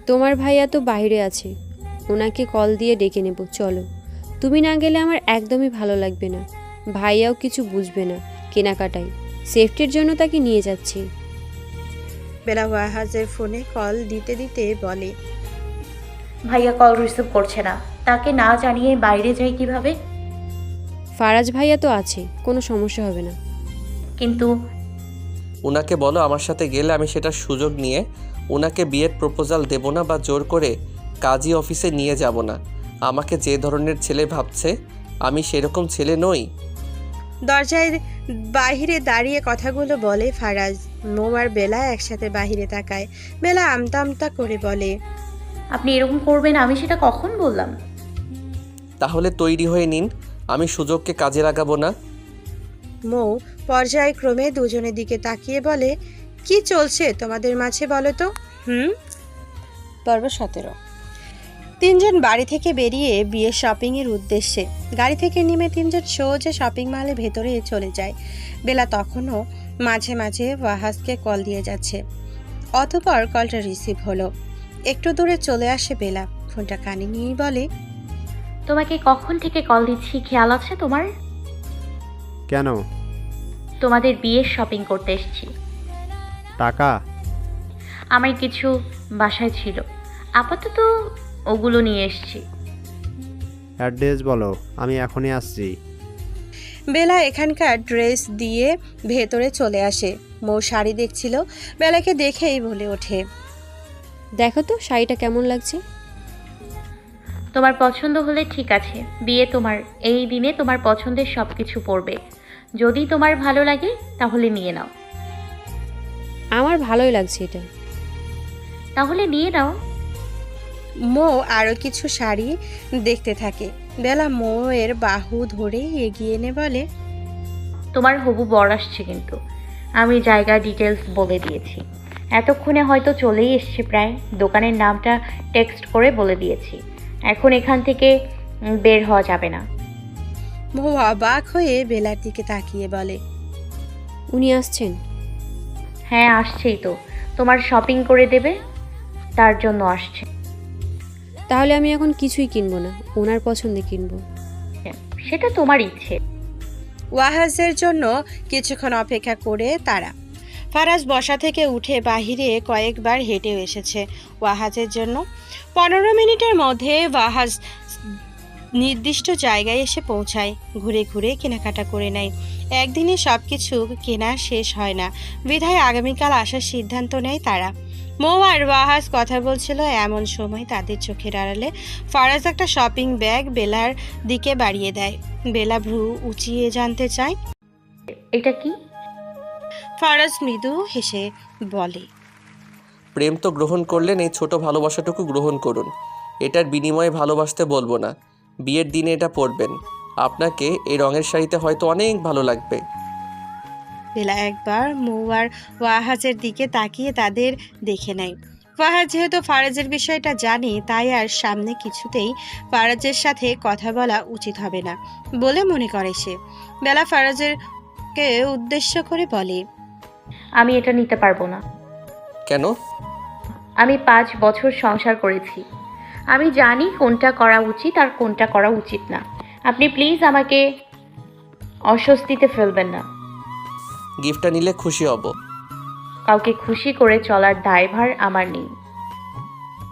তোমার ভাইয়া তো বাইরে আছে, ওনাকে কল দিয়ে ডেকে নেব। চলো, তুমি না গেলে আমার একদমই ভালো লাগবে না। ভাইয়াও কিছু বুঝবে না কেনাকাটায়, সেফটির জন্য তাকে নিয়ে যাচ্ছি। বেলা ওয়াহাজের ফোনে কল দিতে দিতে বলে, ভাইয়া কল রিসিভ করছে না, তাকে না জানিয়ে বাইরে যাই কিভাবে? ফারাজ ভাইয়া তো আছে, কোনো সমস্যা হবে না। কিন্তু ওনাকে বলো আমার সাথে গেলে আমি সেটার সুযোগ নিয়ে ওনাকে বিয়ের প্রপোজাল দেব না বা জোর করে কাজী অফিসে নিয়ে যাব না। আমাকে যে ধরনের ছেলে ভাবছে আমি সেরকম ছেলে নই। দরজায় বাহিরে দাঁড়িয়ে কথাগুলো বলে ফারাজ। মৌ আর বেলা একসাথে বাহিরে তাকায়। বেলা আমতা আমতা করে বলে, আপনি এরকম করবেন আমি সেটা কখন বললাম? তাহলে তৈরি হয়ে নিন, আমি সুযোগকে কাজে লাগাবো না। মৌ পর্যায়ক্রমে দুজনের দিকে তাকিয়ে বলে, কি চলছে তোমাদের মাঝে বলো তো? পর্ব 17। তিনজন বাড়ি থেকে বেরিয়ে বিয়ের শপিংয়ের উদ্দেশ্যে গাড়ি থেকে নেমে তিনজন সোজা শপিং মলের ভেতরে চলে যায়। বেলা তখনও মাঝে মাঝে ওয়াহাজকে কল দিয়ে যাচ্ছে। অতঃপর কলটা রিসিভ হলো। একটু দূরে চলে আসে বেলা, ফোনটা কানে নিয়েই বলে, তোমাকে কখন থেকে কল দিচ্ছি, খেয়াল আছে তোমার? কেন? তোমাদের বিয়ের শপিং করতে এসেছি। টাকা? আমার কিছু বাসায় ছিল, আপাতত ওগুলো নিয়ে এসেছি। অ্যাড্রেস বলো, আমি এখনই আসছি। বেলা এখানকার ড্রেস দিয়ে ভেতরে চলে আসে। মৌ শাড়ি দেখছিল, বেলাকে দেখেই বলে ওঠে, দেখো তো শাড়িটা কেমন লাগছে। তোমার পছন্দ হলে ঠিক আছে, বিয়ে তোমার, এই দিনে তোমার পছন্দের সব কিছু পরবে। যদি তোমার ভালো লাগে তাহলে নিয়ে নাও। আমার ভালোই লাগছে এটা। তাহলে নিয়ে নাও। মৌ আরও কিছু শাড়ি দেখতে থাকে। বেলা মৌয়ের বাহু ধরে এগিয়ে এনে বলে, তোমার হবু বর আসছে, কিন্তু আমি জায়গা ডিটেলস বলে দিয়েছি। এতক্ষণে হয়তো চলেই এসছে প্রায়। দোকানের নামটা টেক্সট করে বলে দিয়েছি। এখন এখান থেকে বের হওয়া যাবে না। মৌ অবাক হয়ে বেলার দিকে তাকিয়ে বলে, উনি আসছেন? হ্যাঁ আসছেই তো, তোমার শপিং করে দেবে, তার জন্য আসছে। তাহলে আমি এখন কিছুই কিনবো না, ওনার পছন্দে কিনবো। সেটা তোমার ইচ্ছে। ওয়াহাজের জন্য কিছুক্ষণ অপেক্ষা করে তারা। ফারাজ বসা থেকে উঠে বাহিরে কয়েকবার হেঁটেও এসেছে ওয়াহাজের জন্য। 15 মিনিটের মধ্যে ওয়াহাজ নির্দিষ্ট জায়গায় এসে পৌঁছায়। ঘুরে ঘুরে কেনাকাটা করে নেয়। একদিনে সব কিছু কেনা শেষ হয় না, বিধায় আগামীকাল আসার সিদ্ধান্ত নেয় তারা। মৌ আর ওয়াহাজ কথা বলছিল, এমন সময় তাদের চোখের আড়ালে ফারাজ একটা শপিং ব্যাগ বেলার দিকে বাড়িয়ে দেয়। বেলা ভ্রু উঁচিয়ে জানতে চায়, এটা কি? ফারাজ মৃদু হেসে বলে, প্রেম তো গ্রহণ করলেন, এই ছোট ভালোবাসাটুকু গ্রহণ করুন। এটার বিনিময়ে ভালোবাসতে বলবো না, বিয়ের দিনে এটা পরবেন। আপনাকে এই রঙের শাড়িতে হয়তো অনেক ভালো লাগবে। বেলা একবার মৌ আর ওয়াহাজের দিকে তাকিয়ে তাদের দেখে নেয়। ওয়াহাজ যেহেতু ফারাজের বিষয়টা জানে, তাই আর সামনে কিছুতেই ফারাজের সাথে কথা বলা উচিত হবে না বলে মনে করে সে। বেলা ফারাজেরকে উদ্দেশ্য করে বলে, আমি এটা নিতে পারবো না। কেন? আমি 5 বছর সংসার করেছি, আমি জানি কোনটা করা উচিত আর কোনটা করা উচিত না। আপনি প্লিজ আমাকে অস্বস্তিতে ফেলবেন না। গিফটটা নিলে খুশি হব। কাউকে খুশি করে চলার দায়ভার আমার নেই।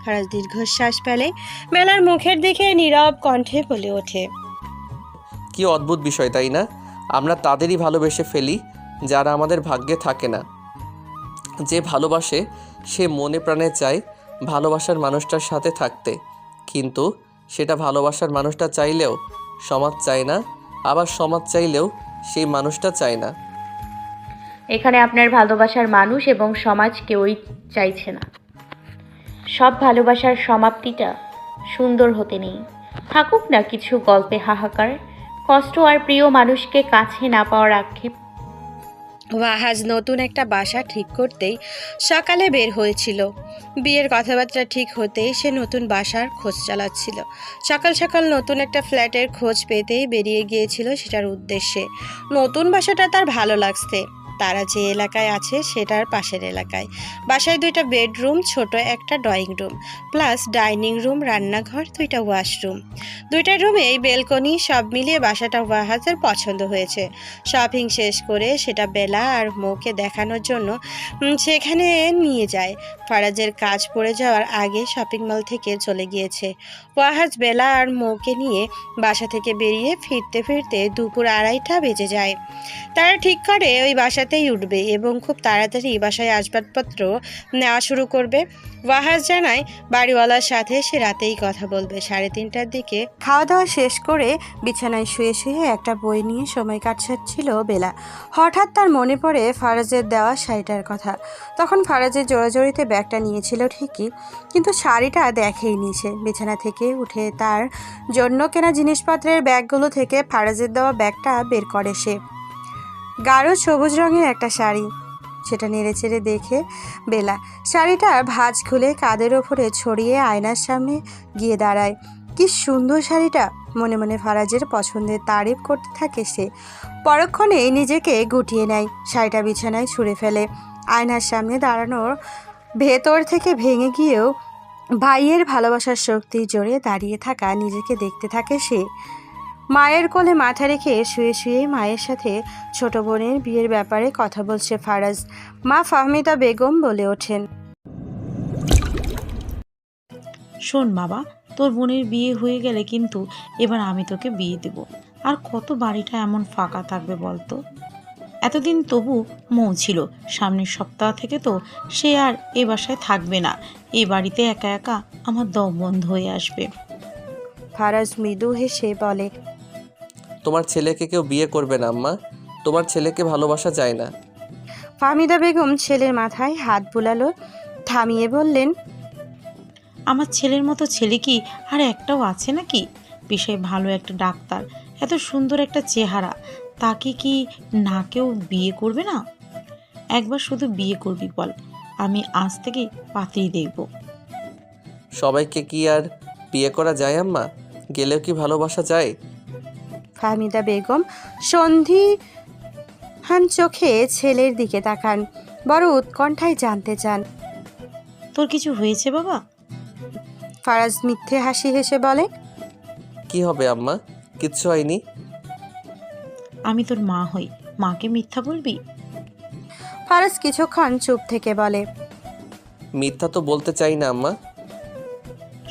ফারাজ দীর্ঘশ্বাস ফেলে। বেলার মুখের দিকে নীরব কণ্ঠে বলে ওঠে, কি অদ্ভুত বিষয় তাই না? আমরা তাদেরই ভালোবেসে ফেলি যারা আমাদের ভাগ্যে থাকে না। যে ভালোবাসে সে মনে প্রাণে চায় ভালোবাসার মানুষটার সাথে থাকতে, কিন্তু সেটা ভালোবাসার মানুষটা চাইলেও সমাজ চায় না, আবার সমাজ চাইলেও সেই মানুষটা চায় না। এখানে আপনার ভালোবাসার মানুষ এবং সমাজ কেউই চাইছে না। সব ভালোবাসার সমাপ্তিটা সুন্দর হতে নেই। থাকুক না কিছু গল্পে হাহাকার, কষ্ট আর প্রিয় মানুষকে কাছে না পাওয়ার আক্ষেপ। ওয়াহাজ নতুন একটা বাসা ঠিক করতেই সকালে বের হয়েছিল। বিয়ের কথাবার্তা ঠিক হতেই সে নতুন বাসার খোঁজ চালাচ্ছিল। সকাল সকাল নতুন একটা ফ্ল্যাটের খোঁজ পেতেই বেরিয়ে গিয়েছিল সেটার উদ্দেশ্যে। নতুন বাসাটা তার ভালো লাগছে, তারা যে এলাকায় আছে সেটার পাশের এলাকায়। বাসায় 2টা বেডরুম, ছোট একটা drawing room, plus dining room, রান্নাঘর, 2টা ওয়াশরুম, 2টা রুমে এই বেলকনি, সব মিলিয়ে বাসাটা ওয়াহাজের পছন্দ হয়েছে। শপিং শেষ করে সেটা বেলা আর মৌকে দেখানোর জন্য সেখানে নিয়ে যায়। ফারাজের কাজ পড়ে যাওয়ার আগে শপিং মল থেকে চলে গিয়েছে। ওয়াহাজ বেলা আর মৌকে নিয়ে বাসা থেকে বেরিয়ে ফিরতে ফিরতে দুপুর 2:30 বেজে যায়। তারা ঠিক করে ওই বাসাতেই উঠবে এবং খুব তাড়াতাড়ি বাসায় আসবাবপত্র নেওয়া শুরু করবে। ওয়াহাজ জানায় বাড়িওয়ালার সাথে সে রাতেই কথা বলবে। 3:30টার দিকে খাওয়া দাওয়া শেষ করে বিছানায় শুয়ে শুয়ে একটা বই নিয়ে সময় কাটাচ্ছিল বেলা। হঠাৎ তার মনে পড়ে ফারাজের দেওয়া শাড়িটার কথা। তখন ফারাজের জোড়াজড়িতে ব্যাগটা নিয়েছিল ঠিকই, কিন্তু শাড়িটা দেখেই নিছে। বিছানা থেকে উঠে তার জন্য কেনা জিনিসপত্রের ব্যাগগুলো থেকে ফারাজের দেওয়া ব্যাগটা বের করে সে। গাঢ় সবুজ রঙের একটা শাড়ি, সেটা নেড়েচেড়ে দেখে বেলা শাড়িটার ভাঁজ খুলে কাঁধের ওপরে ছড়িয়ে আয়নার সামনে গিয়ে দাঁড়ায়। কি সুন্দর শাড়িটা, মনে মনে ফারাজের পছন্দের তারিফ করতে থাকে সে। পরক্ষণেই নিজেকে গুটিয়ে নেয়, শাড়িটা বিছানায় ছুঁড়ে ফেলে। আয়নার সামনে দাঁড়ানোর ভেতর থেকে ভেঙে গিয়েও ভাইয়ের ভালোবাসার শক্তি জোরে দাঁড়িয়ে থাকা নিজেকে দেখতে থাকে সে। মায়ের কোলে মাথা রেখে শুয়ে শুয়ে মায়ের সাথে ছোট বোনের বিয়ের ব্যাপারে কথা বলছে ফারাজ। মা ফাহমিদা বেগম বলে ওঠেন, শোন বাবা, তোর বোনের বিয়ে হয়ে গেলে কিন্তু এবার আমি তোকে বিয়ে দেব। আর কত বাড়িটা এমন ফাঁকা থাকবে বলতো? এতদিন তবু মৌ ছিল, সামনের সপ্তাহ থেকে তো সে আর এ বাসায় থাকবে না। এই বাড়িতে একা একা আমার দম বন্ধ হয়ে আসবে। ফারাজ মৃদু হেসে বলে, তোমার ছেলেকে কেউ বিয়ে করবে না আম্মা, তোমার ছেলেকে ভালোবাসা যায় না। ফাহমিদা বেগম ছেলের মাথায় হাত বুলালো, থামিয়ে বললেন, আমার ছেলের মতো ছেলে কি আর একটাও আছে নাকি? পেশায় ভালো একটা ডাক্তার, এত সুন্দর একটা চেহারা, তাকে কি না কেউ বিয়ে করবে না? একবার শুধু বিয়ে করবি বল, আমি আজ থেকে পাত্রী দেখব। সবাইকে কি আর বিয়ে করা যায় আম্মা? গেলেও কি ভালোবাসা যায়? ফাহমিদা বেগম সন্ধিহান চোখে ছেলের দিকে তাকান, বড় উৎকণ্ঠায় জানতে চান। তোর কিছু হয়েছে বাবা? ফারাজ মিথ্যে হাসি হেসে বলে, কি হবে আম্মা, কিচ্ছু হয়নি। আমি তোর মা হই, মাকে মিথ্যা বলবি? ফারাজ কিছুক্ষণ চুপ থেকে বলে, মিথ্যা তো বলতে চাই না আম্মা।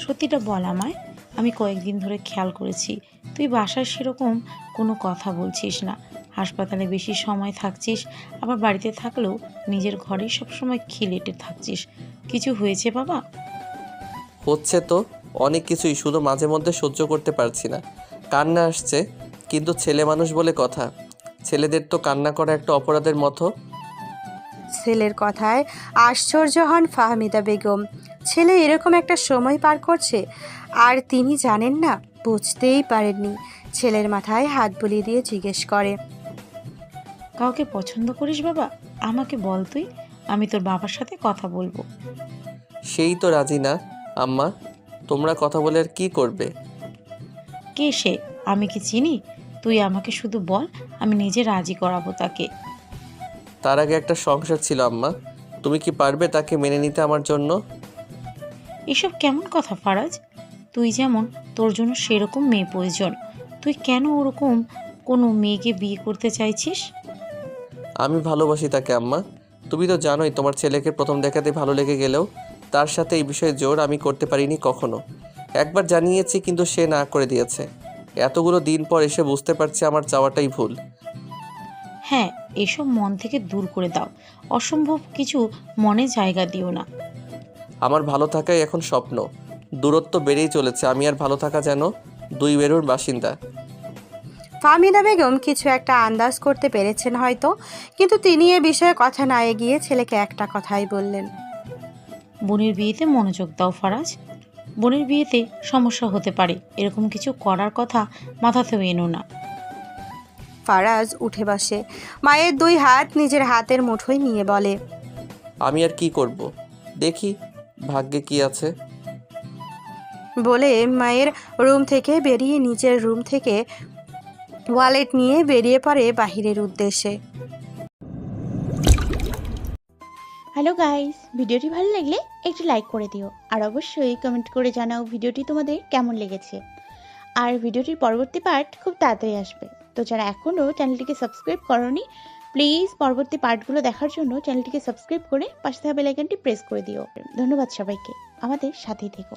সত্যিটা বল আমায়। আমি কয়েকদিন ধরে খেয়াল করেছি তুই বাসায় সেরকম কোনো কথা বলছিস না। হাসপাতালে বেশি সময় থাকছিস, আবার বাড়িতে থাকলেও নিজের ঘরেই সবসময় খিলেটে থাকছিস। কিছু হয়েছে বাবা? হচ্ছে তো অনেক কিছুই, শুধু মাঝে মধ্যে সহ্য করতে পারছি না। কান্না আসছে, কিন্তু ছেলে মানুষ বলে কথা, ছেলেদের তো কান্না করা একটা অপরাধের মতো। ছেলের কথায় আশ্চর্য হন ফাহমিদা বেগম। ছেলে এরকম একটা সময় পার করছে আর তিনি জানেন না, বুঝতেই পারেননি। ছেলের মাথায় হাত বুলিয়ে দিয়ে জিজ্ঞেস করে, কাউকে পছন্দ করিস বাবা? আমাকে বল তুই, আমি তোর বাবার সাথে কথা বলবো। সেই তো রাজি না আম্মা, তোমরা কথা বলে আর কি করবে? কে সে? আমি কি চিনি? তুই আমাকে শুধু বল, আমি নিজে রাজি করাবো তাকে। তার আগে একটা সংসার ছিল আম্মা, তুমি কি পারবে তাকে মেনে নিতে আমার জন্য? এসব কেমন কথা ফারাজ? তুই যেমন, তোর জন্য সেরকম মেয়ে প্রয়োজন। তুই কেন ওরকম কোনো মেয়েকে বিয়ে করতে চাইছিস? আমি ভালোবাসি তাকে আম্মা, তুমি তো জানোই। তোমার ছেলেকে প্রথম দেখাতে ভালো লেগে গেলেও তার সাথে এই বিষয়ে জোর আমি করতে পারিনি কখনো। একবার জানিয়েছি, কিন্তু সে না করে দিয়েছে। এতগুলো দিন পর এসে বুঝতে পারছি আমার চাওয়াটাই ভুল। হ্যাঁ, এসব মন থেকে দূর করে দাও। অসম্ভব কিছু মনে জায়গা দিও না। আমার ভালো থাকাই এখন স্বপ্ন, দূরত্ব বেড়েই চলেছে। আমি আর ভালো থাকা যেন 2 মেরুর বাসিন্দা। ফাহমিদা বেগম কিছু একটা আন্দাজ করতে পেরেছেন হয়তো, কিন্তু তিনি এ বিষয়ে কথা না এগিয়ে ছেলেকে একটা কথাই বললেন, বোনের বিয়েতে মনোযোগ দাও ফারাজ। বোনের বিয়েতে সমস্যা হতে পারে, এরকম কিছু করার কথা মাথাতেও এনো না। ফারাজ উঠে বসে, মায়ের 2 হাত নিজের হাতের মুঠোয় নিয়ে বলে, আমি আর কি করব, দেখি ভাগ্যে কি আছে। বলে মায়ের রুম থেকে বেরিয়ে নিজের রুম থেকে ওয়ালেট নিয়ে বেরিয়ে পড়ে বাহিরের উদ্দেশ্যে। হ্যালো গাইস, ভিডিওটি ভালো লাগলে একটু লাইক করে দিও আর অবশ্যই কমেন্ট করে জানাও ভিডিওটি তোমাদের কেমন লেগেছে। আর ভিডিওটির পরবর্তী পার্ট খুব তাড়াতাড়ি আসবে, তো যারা এখনও চ্যানেলটিকে সাবস্ক্রাইব করোনি প্লিজ পরবর্তী পার্টগুলো দেখার জন্য চ্যানেলটিকে সাবস্ক্রাইব করে পাশে থাকা বেল আইকনটি প্রেস করে দিও। ধন্যবাদ সবাইকে, আমাদের সাথেই থেকো।